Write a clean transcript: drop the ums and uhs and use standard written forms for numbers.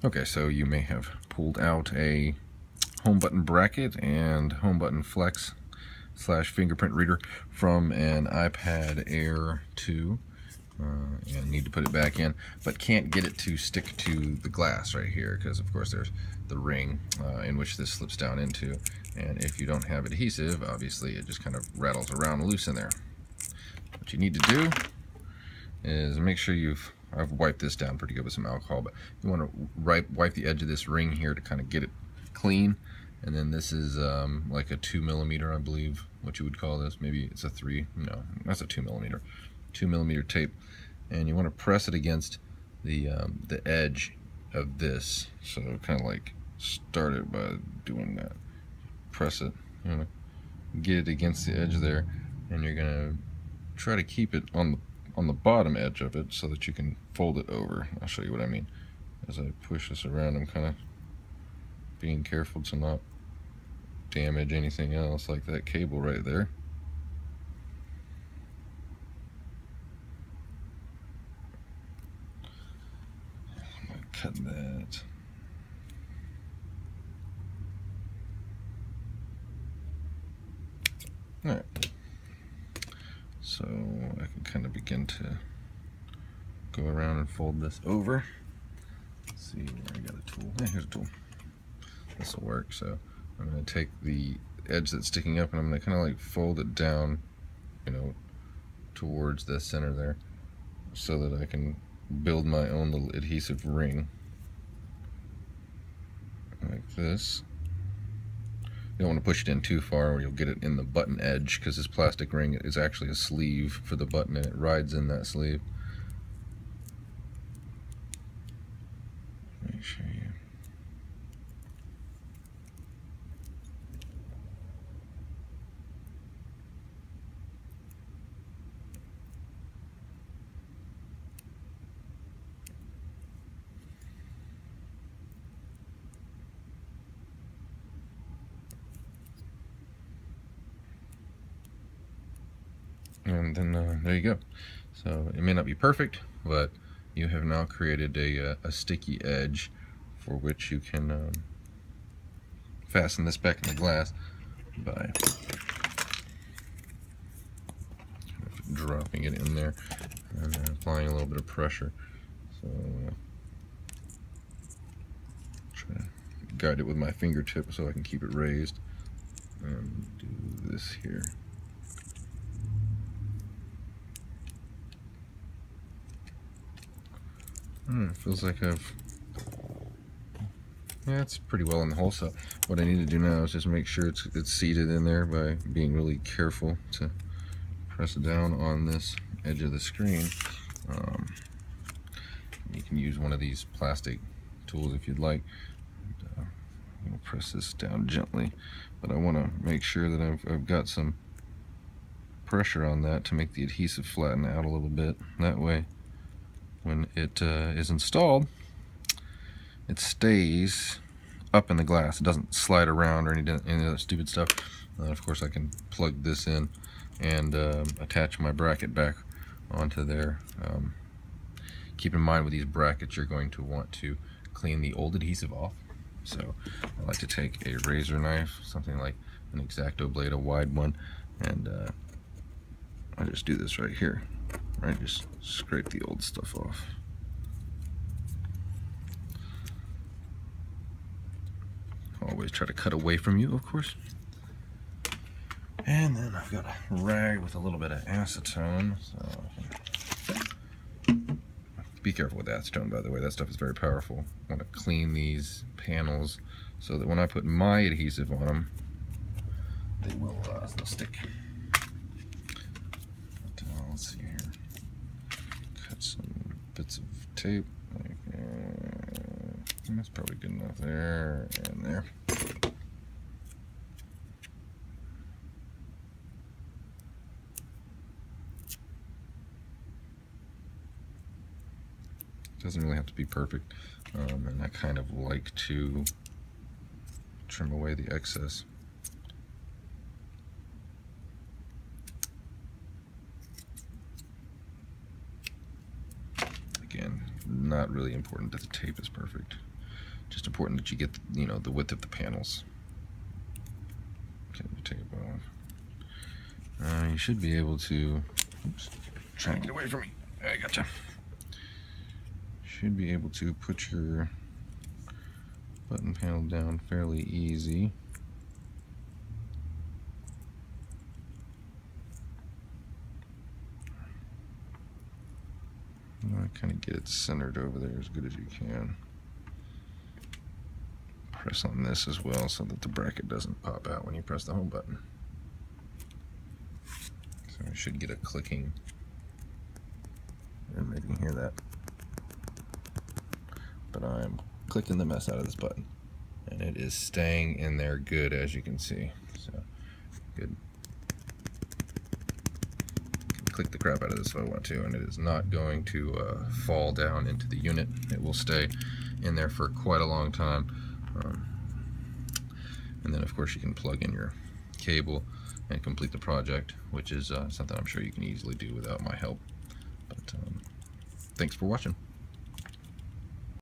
Okay, so you may have pulled out a home button bracket and home button flex / fingerprint reader from an iPad Air 2 and need to put it back in, but can't get it to stick to the glass right here because of course there's the ring in which this slips down into, and if you don't have adhesive, obviously it just kind of rattles around loose in there. What you need to do is make sure I've wiped this down pretty good with some alcohol, but you want to wipe the edge of this ring here to kind of get it clean. And then this is like a 2mm, I believe, what you would call this. Maybe it's a 3. No, that's a 2mm. 2mm tape, and you want to press it against the edge of this. So kind of like start it by doing that. Press it, you know, get it against the edge there, and you're gonna try to keep it on the bottom edge of it so that you can fold it over. I'll show you what I mean. As I push this around, I'm kind of being careful to not damage anything else like that cable right there. I'm gonna cut that. Alright, so I can kind of begin to go around and fold this over. Let's see where I got a tool. Yeah, here's a tool. This will work. So I'm going to take the edge that's sticking up and I'm going to kind of like fold it down, you know, towards the center there, so that I can build my own little adhesive ring like this. You don't want to push it in too far or you'll get it in the button edge, because this plastic ring is actually a sleeve for the button and it rides in that sleeve. Make sure you and then there you go. So it may not be perfect, but you have now created a sticky edge for which you can fasten this back in the glass by dropping it in there and applying a little bit of pressure. So try to guide it with my fingertip so I can keep it raised, and do this here. It feels like it's pretty well in the hole. So what I need to do now is just make sure it's seated in there by being really careful to press down on this edge of the screen. You can use one of these plastic tools if you'd like. I'm going to press this down gently, but I want to make sure that I've got some pressure on that to make the adhesive flatten out a little bit. That way, when it is installed, it stays up in the glass. It doesn't slide around or any other stupid stuff. Of course, I can plug this in and attach my bracket back onto there. Keep in mind with these brackets, you're going to want to clean the old adhesive off. So I like to take a razor knife, something like an X-Acto blade, a wide one, and I just do this right here. Right, just scrape the old stuff off. Always try to cut away from you, of course. And then I've got a rag with a little bit of acetone. So be careful with acetone, by the way. That stuff is very powerful. I want to clean these panels so that when I put my adhesive on them, they'll stick. But, let's see here. Cut some bits of tape. That's probably good enough there and there. Doesn't really have to be perfect, and I kind of like to trim away the excess. Again, not really important that the tape is perfect. important that you get, you know, the width of the panels. Okay, let me take it off. You should be able to, oops, trying to get away from me. I gotcha. Should be able to put your button panel down fairly easy. Kind of get it centered over there as good as you can. Press on this as well so that the bracket doesn't pop out when you press the home button. So I should get a clicking, and maybe you can hear that. But I'm clicking the mess out of this button, and it is staying in there good, as you can see. So good. Click the crap out of this if I want to, and it is not going to fall down into the unit. It will stay in there for quite a long time. And then of course you can plug in your cable and complete the project, which is something I'm sure you can easily do without my help. But thanks for watching.